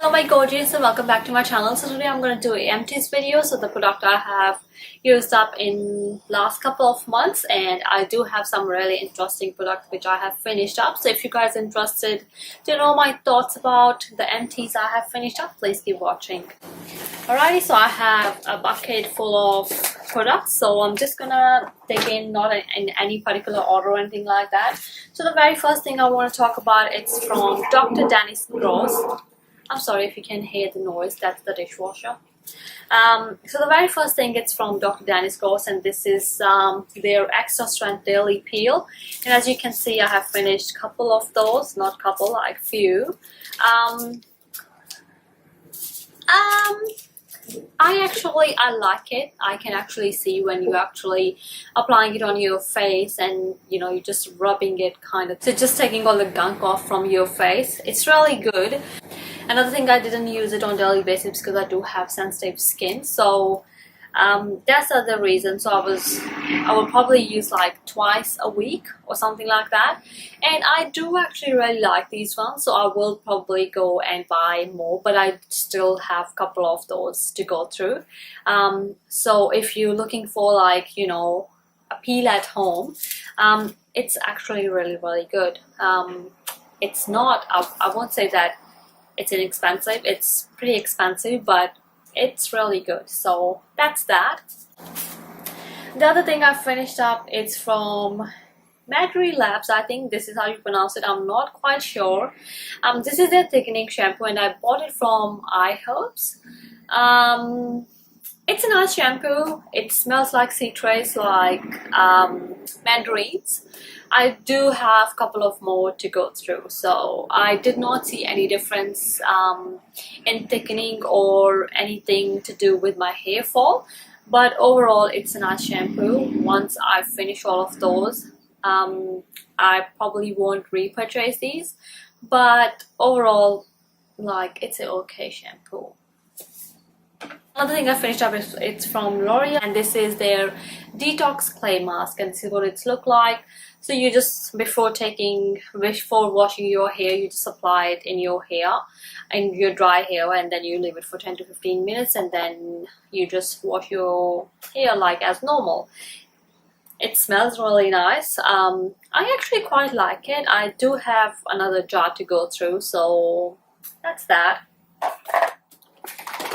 Hello my gorgeous and welcome back to my channel. So today I'm going to do a empties video. So the product I have used up in last couple of months, and I do have some really interesting products which I have finished up. So if you guys are interested to know my thoughts about the empties I have finished up, please keep watching. Alrighty, so I have a bucket full of products, so I'm just gonna dig in, not in any particular order or anything like that. So the very first thing I want to talk about, it's from Dr. Daiso. I'm sorry if you can hear the noise, that's the dishwasher. So the very first thing, it's from Dr. Daiso, and this is their extra strength daily peel. And as you can see, I have finished a couple of those, not couple, like few. I like it. I can actually see when you actually applying it on your face, and you know, you're just rubbing it kind of, so just taking all the gunk off from your face. It's really good. Another thing, I didn't use it on daily basis because I do have sensitive skin, so that's the other reason. So I will probably use like twice a week or something like that, and I do actually really like these ones, so I will probably go and buy more, but I still have a couple of those to go through. So if you're looking for, like, you know, a peel at home, it's actually really good. It's not, I won't say that it's inexpensive, it's pretty expensive, but it's really good. So that's that. The other thing I finished up, it's from Tilbury Lip. I think this is how you pronounce it, I'm not quite sure. This is their thickening shampoo, and I bought it from iHerb. It's a nice shampoo. It smells like citrus, like mandarins. I do have a couple of more to go through, so I did not see any difference in thickening or anything to do with my hair fall, but overall it's a nice shampoo. Once I finish all of those, I probably won't repurchase these, but overall, like, it's an okay shampoo. Another thing I finished up is, it's from L'Oreal, and this is their detox clay mask, and this is what it's look like. So you just, before washing your hair, you just apply it in your hair, in your dry hair, and then you leave it for 10 to 15 minutes, and then you just wash your hair like as normal. It smells really nice. I actually quite like it. I do have another jar to go through, so that's that.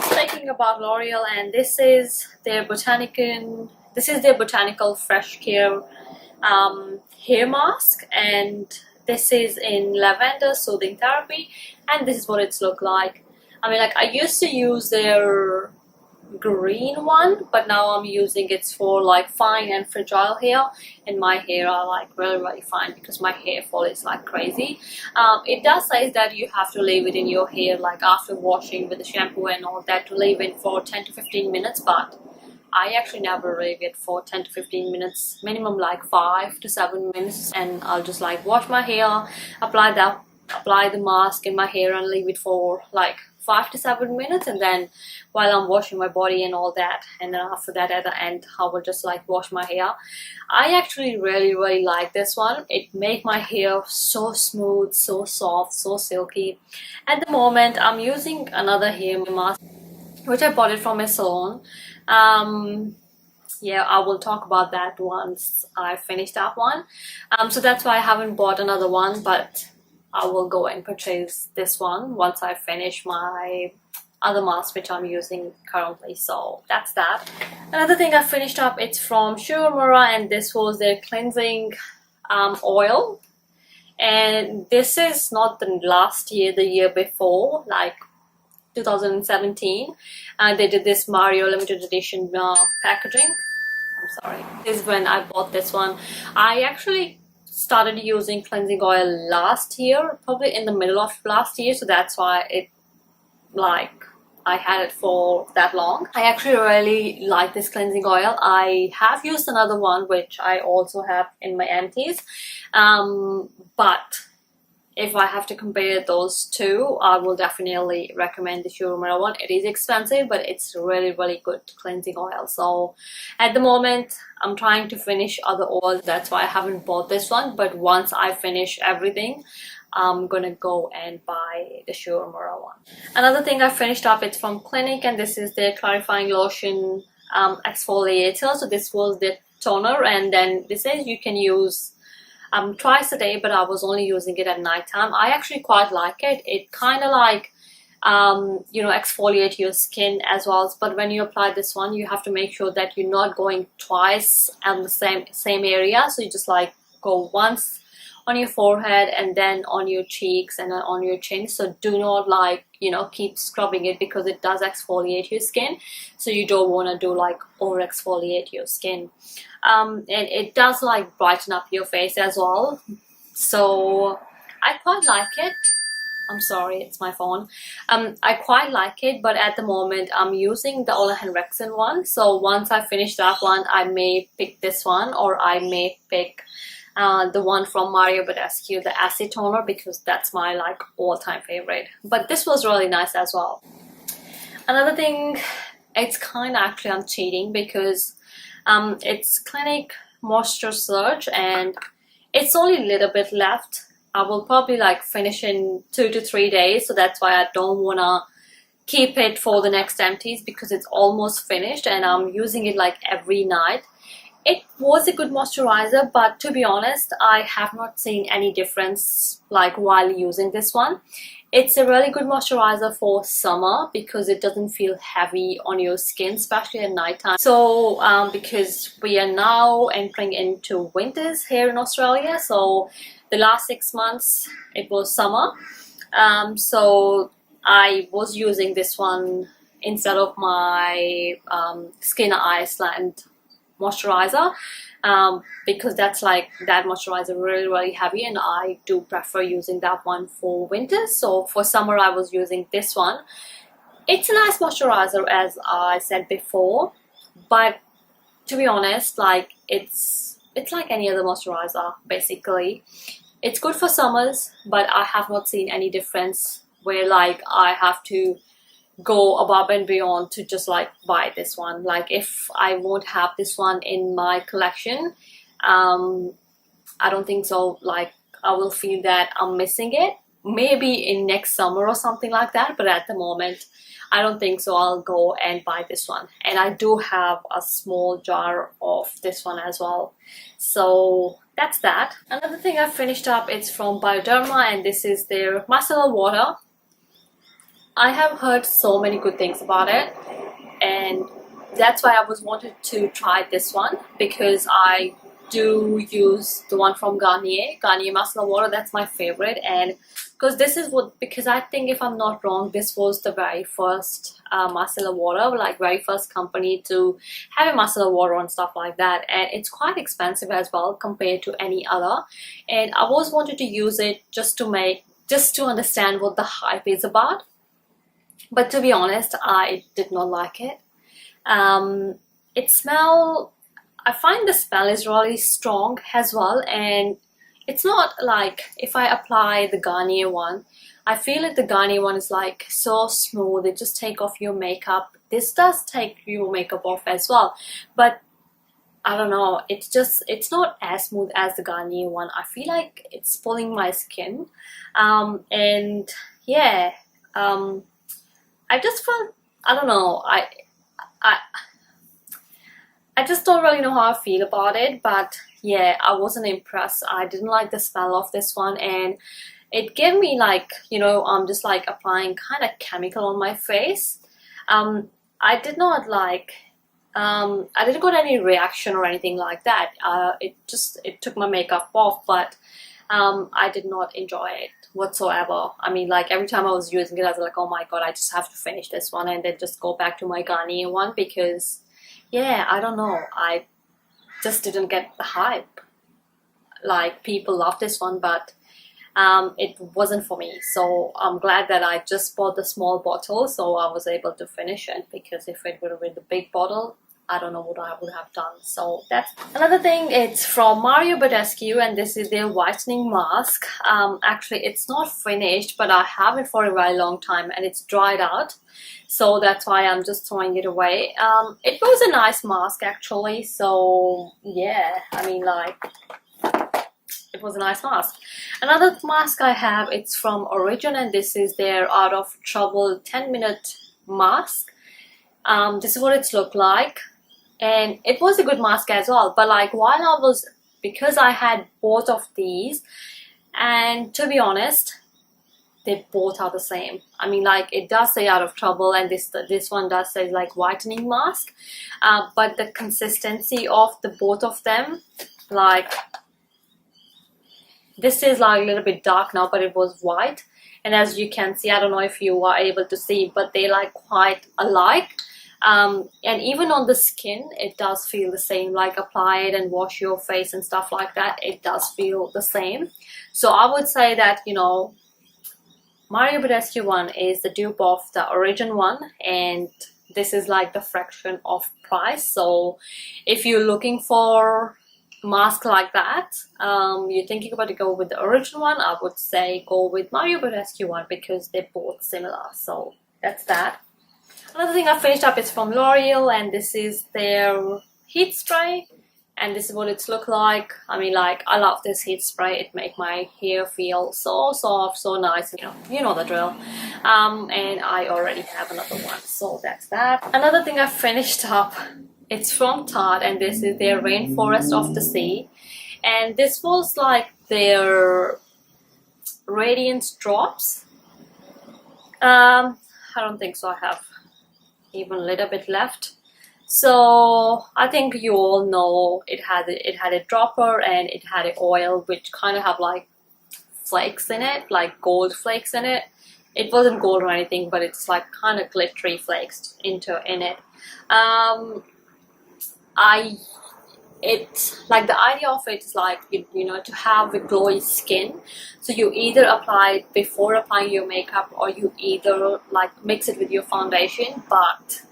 Speaking about L'Oreal, and this is their botanical fresh care hair mask, and this is in lavender soothing therapy, and this is what it's look like. I mean, like, I used to use their green one, but now I'm using it for like fine and fragile hair, and my hair are like really fine because my hair fall is like crazy. It does say that you have to leave it in your hair, like after washing with the shampoo and all that, to leave it for 10 to 15 minutes, but I actually never leave it for 10 to 15 minutes, minimum like 5 to 7 minutes, and I'll just like wash my hair, apply the mask in my hair, and leave it for like 5 to 7 minutes, and then while I'm washing my body and all that, and then after that at the end I will just like wash my hair. I actually really like this one. It make my hair so smooth, so soft, so silky. At the moment I'm using another hair mask which I bought it from a salon. Yeah, I will talk about that once I finish that one. So that's why I haven't bought another one, but I will go and purchase this one once I finish my other mask which I'm using currently. So that's that. Another thing I finished up, it's from Supermud, and this was their cleansing oil, and this is not the last year, the year before, like 2017, and they did this Mario limited edition packaging. I'm sorry, this is when I bought this one. I actually started using cleansing oil last year, probably in the middle of last year, so that's why it, like, I had it for that long. I actually really like this cleansing oil. I have used another one which I also have in my empties, but if I have to compare those two, I will definitely recommend the Supermud one. It is expensive, but it's really good cleansing oil. So at the moment I'm trying to finish other oils, that's why I haven't bought this one, but once I finish everything I'm gonna go and buy the Supermud one. Another thing I finished up, it's from Clinique, and this is their clarifying lotion exfoliator. So this was the toner, and then this says you can use twice a day, but I was only using it at night time. I actually quite like it. It kind of like you know, exfoliate your skin as well, but when you apply this one, you have to make sure that you're not going twice on the same area. So you just like go once on your forehead and then on your cheeks and then on your chin. So do not like, you know, keep scrubbing it, because it does exfoliate your skin. So you don't want to do like over exfoliate your skin. And it does like brighten up your face as well. So I quite like it. I'm sorry, it's my phone. I quite like it, but at the moment I'm using the Ole Henriksen one. So once I finish that one, I may pick this one, or I may pick the one from Mario Badescu, the acid toner, because that's my like all-time favorite. But this was really nice as well. Another thing, it's kind of actually I'm cheating, because it's Clinique Moisture Surge, and it's only a little bit left. I will probably like finish in 2 to 3 days, so that's why I don't wanna keep it for the next empties, because it's almost finished and I'm using it like every night. It was a good moisturizer, but to be honest, I have not seen any difference like while using this one. It's a really good moisturizer for summer, because it doesn't feel heavy on your skin, especially at night time. So because we are now entering into winters here in Australia, so the last 6 months it was summer, so I was using this one instead of my Skin Iceland moisturizer, because that's like, that moisturizer really heavy, and I do prefer using that one for winter. So for summer I was using this one. It's a nice moisturizer, as I said before, but to be honest, like it's like any other moisturizer basically. It's good for summers, but I have not seen any difference where like I have to go above and beyond to just like buy this one. Like if I won't have this one in my collection, I don't think so. Like I will feel that I'm missing it. Maybe in next summer or something like that, but at the moment I don't think so. I'll go and buy this one, and I do have a small jar of this one as well. So that's that. Another thing I finished up, it's from Bioderma, and this is their micellar water. I have heard so many good things about it, and that's why I was wanted to try this one, because I do use the one from Garnier micellar water. That's my favorite, and because this is what, because I think if I'm not wrong, this was the very first micellar water, like very first company to have a micellar water and stuff like that, and it's quite expensive as well compared to any other. And I was wanted to use it just to understand what the hype is about. But to be honest, I did not like it. I find the smell is really strong as well, and it's not like, if I apply the Garnier one, I feel like the Garnier one is like so smooth, it just take off your makeup. This does take your makeup off as well, but I don't know, it's not as smooth as the Garnier one. I feel like it's pulling my skin, and yeah, I just felt, I don't know, I just don't really know how I feel about it. But yeah, I wasn't impressed. I didn't like the smell of this one, and it gave me like, you know, I'm just like applying kind of chemical on my face. I did not like, I didn't got any reaction or anything like that. It took my makeup off, but I did not enjoy it whatsoever. I mean, like every time I was using it, I was like, oh my god, I just have to finish this one and then just go back to my Garnier one, because yeah, I don't know, I just didn't get the hype. Like people love this one, but it wasn't for me. So I'm glad that I just bought the small bottle, so I was able to finish it, because if it would have been the big bottle, I don't know what I would have done. So that's another thing. It's from Mario Badescu, and this is their whitening mask. Actually, it's not finished, but I have it for a very long time and it's dried out. So that's why I'm just throwing it away. It was a nice mask actually. So yeah, I mean, like, it was a nice mask. Another mask I have, it's from Origin, and this is their Out of Trouble 10-minute mask. This is what it's looked like, and it was a good mask as well. But like while I was, because I had both of these, and to be honest, they both are the same. I mean, like, it does say Out of Trouble, and this one does say like whitening mask, but the consistency of the both of them, like, this is like a little bit dark now, but it was white, and as you can see, I don't know if you are able to see, but they like quite alike. And even on the skin, it does feel the same. Like, apply it and wash your face and stuff like that, it does feel the same. So I would say that, you know, Mario Badescu one is the dupe of the Origin one, and this is like the fraction of price. So if you're looking for a mask like that, you're thinking about to go with the Origin one, I would say go with Mario Badescu one, because they're both similar. So that's that. Another thing I finished up is from L'Oreal, and this is their heat spray, and this is what it's look like. I mean, like, I love this heat spray. It makes my hair feel so soft, so nice. You know the drill. And I already have another one, so that's that. Another thing I finished up, it's from Tarte, and this is their Rainforest of the Sea, and this was like their Radiance drops. I don't think so. I have even a little bit left. So I think you all know it had a dropper, and it had an oil which kind of have like flakes in it, like gold flakes in it. It wasn't gold or anything, but it's like kind of glittery flakes in it. It's like, the idea of it is like, you know, to have a glowy skin. So you either apply it before applying your makeup, or you either like mix it with your foundation. But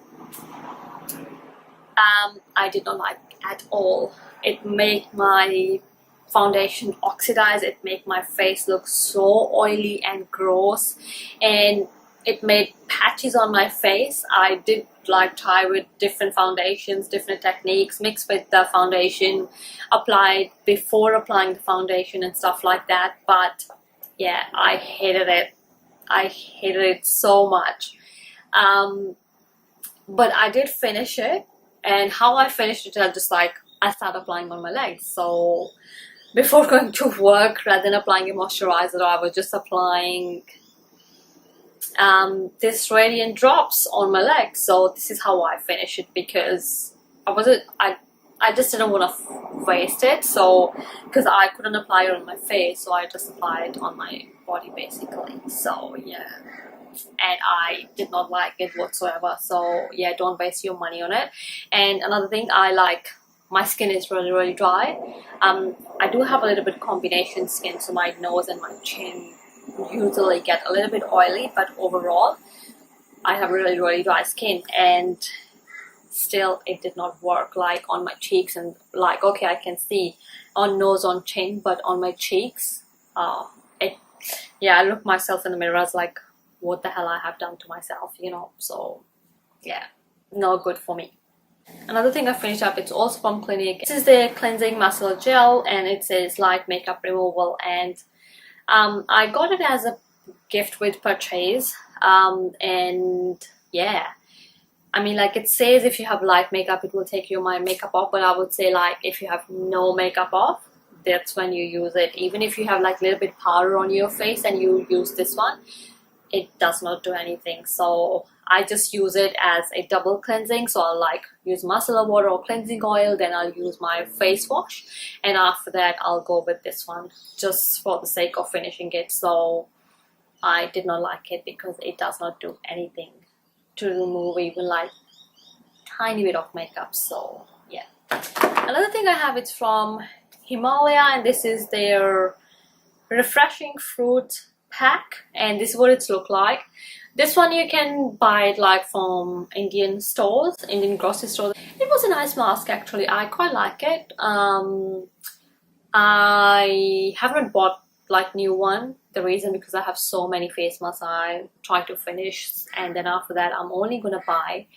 I did not like at all. It made my foundation oxidize. It made my face look so oily and gross, and it made patches on my face. I did like try with different foundations, different techniques, mixed with the foundation, applied before applying the foundation and stuff like that. But yeah, I hated it. I hated it so much. But I did finish it, and how I finished it, I started applying on my legs. So before going to work, rather than applying a moisturizer, I was just applying this Radiant drops on my legs. So this is how I finish it, because I just didn't want to waste it. So because I couldn't apply it on my face, so I just applied it on my body basically. So yeah, and I did not like it whatsoever. So yeah, don't waste your money on it. And another thing, my skin is really dry. I do have a little bit combination skin, so my nose and my chin usually get a little bit oily, but overall I have really dry skin, and still it did not work. Like on my cheeks, and like, okay, I can see on nose, on chin, but on my cheeks, I look myself in the mirror, I was like, what the hell I have done to myself, you know? So yeah, no good for me. Another thing I finished up, it's also from Clinique. This is their cleansing muscle gel, and it says light makeup removal, and I got it as a gift with purchase, and yeah, I mean, like, it says if you have light makeup, it will take your makeup off, but I would say, like, if you have no makeup off, that's when you use it. Even if you have like a little bit powder on your face and you use this one, it does not do anything. So I just use it as a double cleansing. So I'll like use micellar water or cleansing oil, then I'll use my face wash, and after that I'll go with this one just for the sake of finishing it. So I did not like it because it does not do anything to remove even like tiny bit of makeup. So yeah. Another thing I have, it's from Himalya, and this is their refreshing fruit pack, and this is what it's look like. This one you can buy it like from Indian stores, Indian grocery stores. It was a nice mask actually. I quite like it. I haven't bought like new one. The reason because I have so many face masks I try to finish, and then after that I'm only gonna buy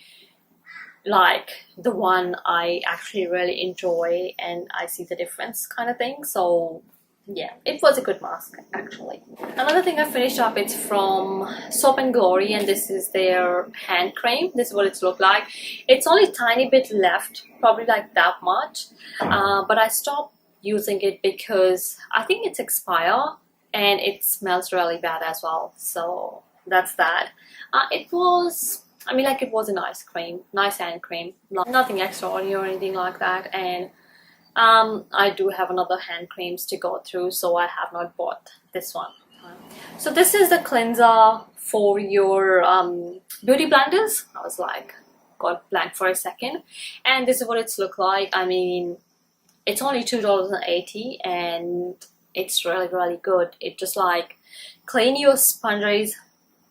like the one I actually really enjoy and I see the difference kind of thing. So yeah, it was a good mask actually. Another thing I finished up, it's from Soap and Glory, and this is their hand cream. This is what it's looked like. It's only a tiny bit left, probably like that much, but I stopped using it because I think it's expired and it smells really bad as well. So that's that. It was, I mean, like, it was a nice cream, nice hand cream, nothing extraordinary or anything like that. And I do have another hand creams to go through, so I have not bought this one. So this is the cleanser for your beauty blenders. I was like, got blank for a second. And this is what it's look like. I mean, it's only $2.80 and it's really, really good. It just like clean your sponges,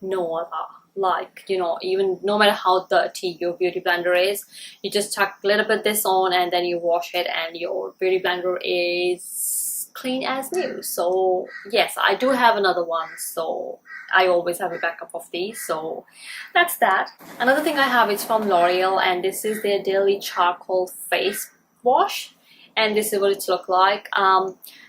no other. Like, you know, even no matter how dirty your beauty blender is, you just chuck a little bit this on and then you wash it and your beauty blender is clean as new. So yes, I do have another one, so I always have a backup of these. So that's that. Another thing I have is from L'Oreal, and this is their daily charcoal face wash, and this is what it's look like.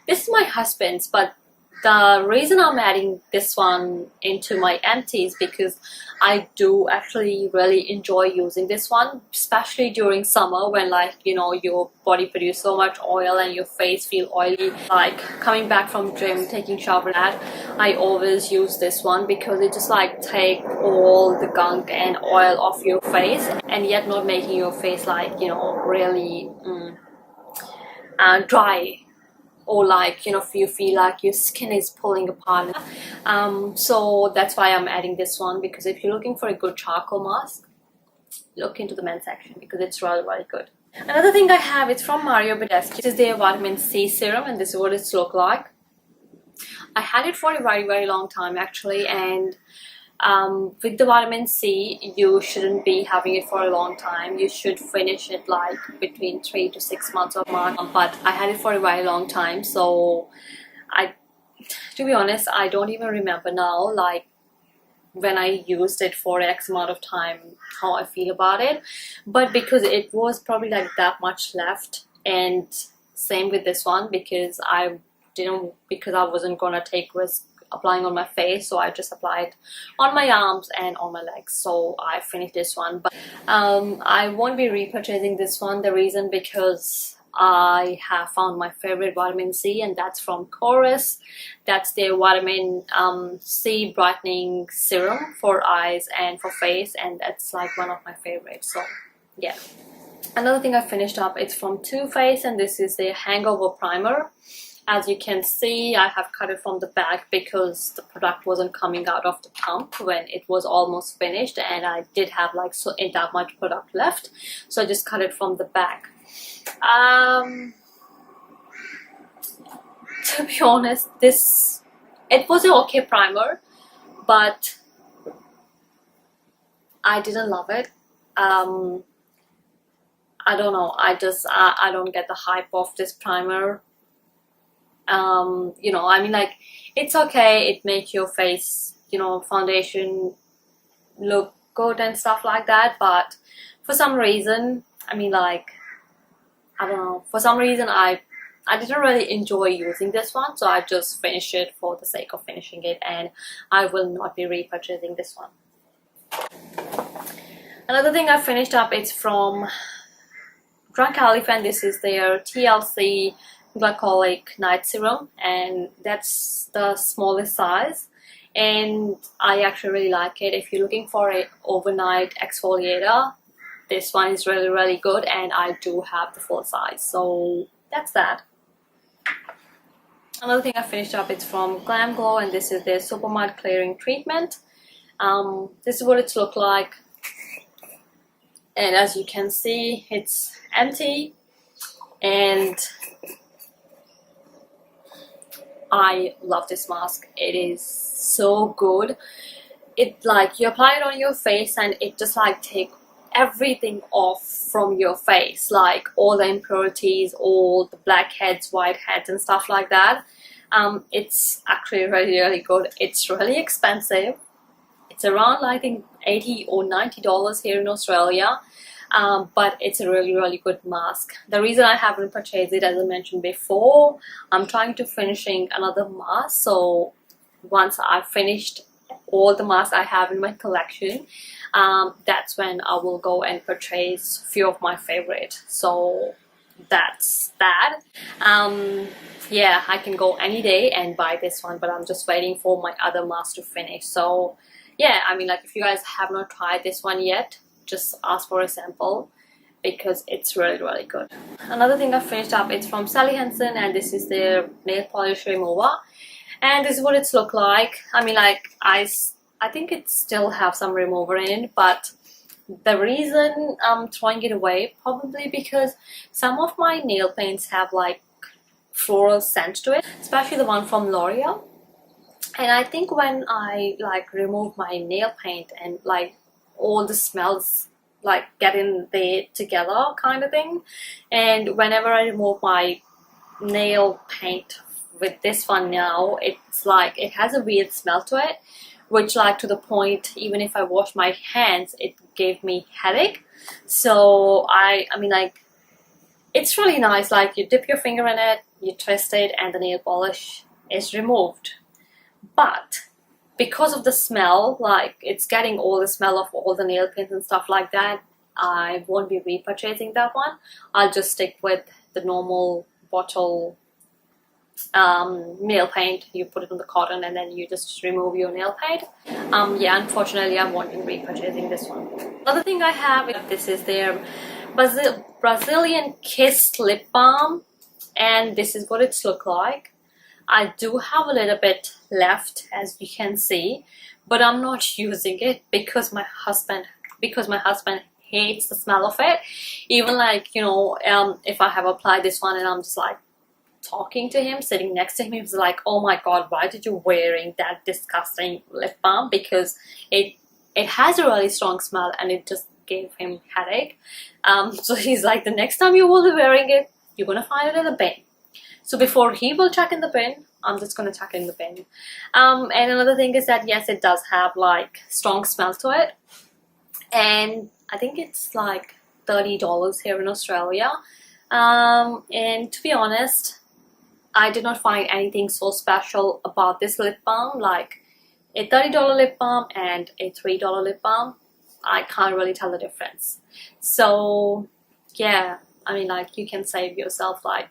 This is my husband's, but the reason I'm adding this one into my empties because I do actually really enjoy using this one, especially during summer when, like, you know, your body produces so much oil and your face feel oily. Like coming back from gym, taking shower, that I always use this one because it just like take all the gunk and oil off your face and yet not making your face like, you know, really dry. Or like, you know, if you feel like your skin is pulling apart. So that's why I'm adding this one, because if you're looking for a good charcoal mask, look into the men's section because it's really, really good. Another thing I have, it's from Mario Badescu. This is their vitamin C serum, and this is what it's look like. I had it for a very, very long time actually, and with the vitamin C, you shouldn't be having it for a long time. You should finish it like between 3 to 6 months or more. But I had it for a very long time, so to be honest, I don't even remember now, like when I used it for X amount of time, how I feel about it. But because it was probably like that much left, and same with this one, because I wasn't gonna take risk applying on my face, so I just applied on my arms and on my legs. So I finished this one, but I won't be repurchasing this one. The reason, because I have found my favorite vitamin C, and that's from Chorus. That's their vitamin C brightening serum for eyes and for face, and that's like one of my favorites. So yeah. Another thing I finished up, it's from Too Faced, and this is their hangover primer. As you can see, I have cut it from the back because the product wasn't coming out of the pump when it was almost finished, and I did have like that much product left, so I just cut it from the back. To be honest, it was an okay primer, but I didn't love it. I don't know, I don't get the hype of this primer. You know, I mean, like, it's okay, it makes your face, you know, foundation look good and stuff like that, but for some reason, I mean, like, I don't know, for some reason I didn't really enjoy using this one, so I just finished it for the sake of finishing it, and I will not be repurchasing this one. Another thing I finished up, it's from Drunk Elephant. This is their TLC glycolic night serum, and that's the smallest size, and I actually really like it. If you're looking for an overnight exfoliator, this one is really, really good, and I do have the full size. So that's that. Another thing I finished up, it's from Glam Glow, and this is their Supermud clearing treatment. This is what it's look like, and as you can see, it's empty, and I love this mask. It is so good. It like, you apply it on your face and it just like take everything off from your face, like all the impurities, all the blackheads, whiteheads and stuff like that. It's actually really, really good. It's really expensive. It's around, I think, $80 or $90 here in Australia. but it's a really good mask. The reason I haven't purchased it, as I mentioned before, I'm trying to finishing another mask, so once I've finished all the masks I have in my collection, that's when I will go and purchase a few of my favorite. So that's that. Yeah, I can go any day and buy this one, but I'm just waiting for my other mask to finish. So yeah, I mean, like, if you guys have not tried this one yet, just ask for a sample because it's really good. Another thing I finished up, it's from HANSEN, and this is their nail polish remover, and this is what it's look like. I mean, like, I think it still have some remover in it, but the reason I'm throwing it away, probably because some of my nail paints have like floral scent to it, especially the one from L'Oreal. And I think when I like remove my nail paint and like all the smells like get in there together kind of thing, and whenever I remove my nail paint with this one now, it's like it has a weird smell to it, which like to the point even if I wash my hands it gave me headache. So I mean, like, it's really nice, like you dip your finger in it, you twist it, and the nail polish is removed. But because of the smell, like it's getting all the smell of all the nail paints and stuff like that, I won't be repurchasing that one. I'll just stick with the normal bottle nail paint. You put it on the cotton and then you just remove your nail paint. Yeah, unfortunately I won't be repurchasing this one. Another thing I have, this is their Brazilian Kiss lip balm, and this is what it's look like. I do have a little bit left, as you can see, but I'm not using it because my husband hates the smell of it. Even like, you know, if I have applied this one and I'm just like talking to him, sitting next to him, he was like, oh my god, why did you wearing that disgusting lip balm? Because it has a really strong smell and it just gave him headache. So he's like, the next time you will be wearing it, you're gonna find it in the bin. So before he will chuck in the bin, I'm just gonna chuck in the bin. And another thing is that yes, it does have like strong smell to it, and I think it's like $30 here in Australia. And to be honest, I did not find anything so special about this lip balm, like a $30 lip balm and a $3 lip balm. I can't really tell the difference. So yeah, I mean, like, you can save yourself like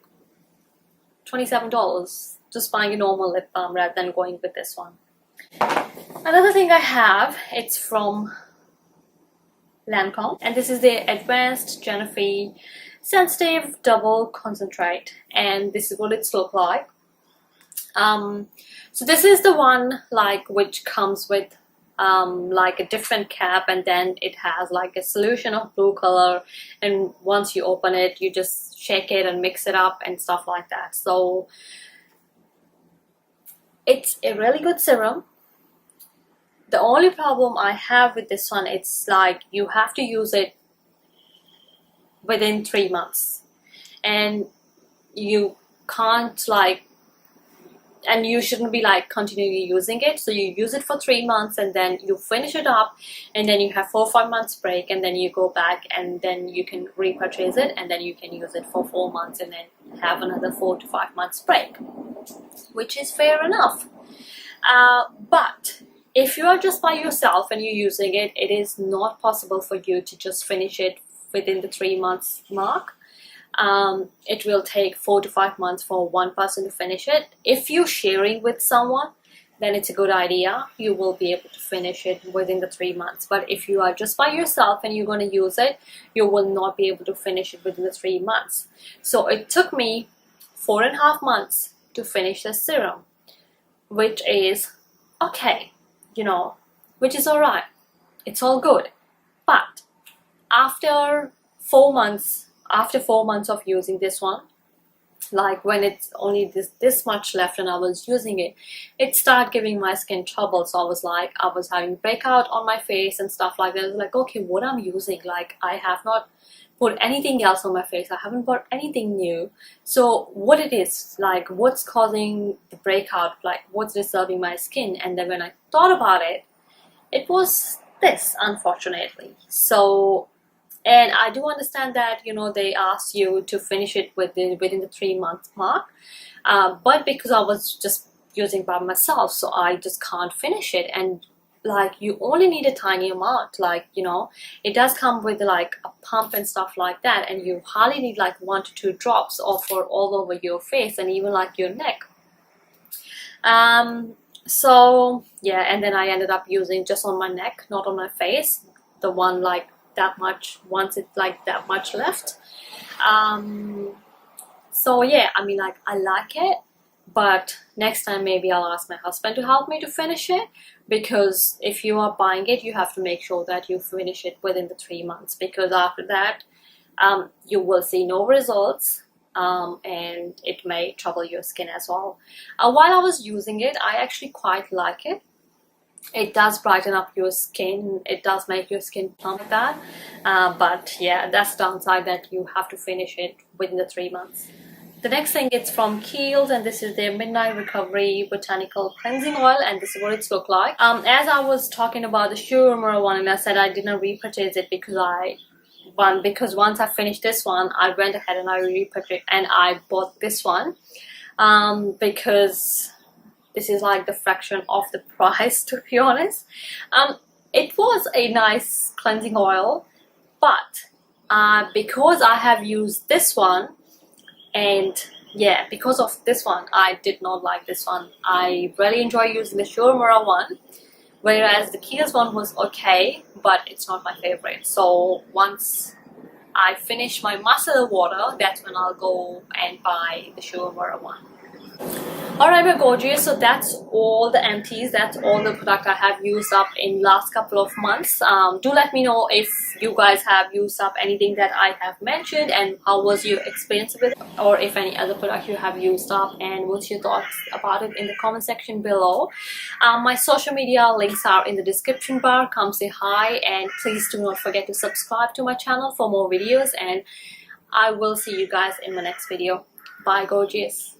$27 just buying a normal lip balm rather than going with this one. Another thing I have, it's from LANCôME, and this is the Advanced Génifique Sensitive Double Concentrate, and this is what it's look like. So this is the one like which comes with like a different cap, and then it has like a solution of blue color, and once you open it you just shake it and mix it up and stuff like that. So it's a really good serum. The only problem I have with this one, it's like you have to use it within 3 months, and you can't like, and you shouldn't be like continually using it. So you use it for 3 months and then you finish it up, and then you have 4 or 5 months break, and then you go back and then you can repurchase it, and then you can use it for 4 months and then have another 4 to 5 months break, which is fair enough. But if you are just by yourself and you're using it, it is not possible for you to just finish it within the 3 months mark. It will take 4 to 5 months for one person to finish it. If you're sharing with someone, then it's a good idea. You will be able to finish it within the 3 months. But if you are just by yourself and you're going to use it, you will not be able to finish it within the 3 months. So it took me 4.5 months to finish the serum, which is okay, you know, which is alright. It's all good. But after 4 months of using this one, like when it's only this much left and I was using it, it started giving my skin trouble. So I was having breakout on my face and stuff like that. I was like, okay, what I'm using, like I have not put anything else on my face, I haven't bought anything new. So what it is, like what's causing the breakout, like what's disturbing my skin? And then when I thought about it, it was this, unfortunately. So And I do understand that, you know, they ask you to finish it within the 3 month mark, but because I was just using by myself, so I just can't finish it. And like, you only need a tiny amount, like, you know, it does come with like a pump and stuff like that, and you hardly need like 1 to 2 drops for all over your face and even like your neck. So yeah, and then I ended up using just on my neck, not on my face, the one like that much, once it's like that much left. So yeah, I mean, like, I like it, but next time maybe I'll ask my husband to help me to finish it, because if you are buying it, you have to make sure that you finish it within the 3 months, because after that you will see no results, and it may trouble your skin as well. While I was using it, I actually quite like it. It does brighten up your skin, it does make your skin plump like that, but yeah, that's the downside, that you have to finish it within the 3 months. The next thing is from Kiehl's, and this is their Midnight Recovery Botanical Cleansing Oil, and this is what it's look like. As I was talking about the Supermud one, and I said I didn't repurchase it because once I finished this one, I went ahead and I repurchased and I bought this one, because this is like the fraction of the price, to be honest. It was a nice cleansing oil, but because I have used this one, and yeah, because of this one, I did not like this one. I really enjoy using the Supermud one, whereas the Kiehl's one was okay, but it's not my favorite. So once I finish my micellar water, that's when I'll go and buy the Supermud one. Alright, my gorgeous, so that's all the empties, that's all the product I have used up in last couple of months. Do let me know if you guys have used up anything that I have mentioned, and how was your experience with it, or if any other product you have used up, and what's your thoughts about it in the comment section below. My social media links are in the description bar. Come say hi, and please do not forget to subscribe to my channel for more videos, and I will see you guys in my next video. Bye, gorgeous.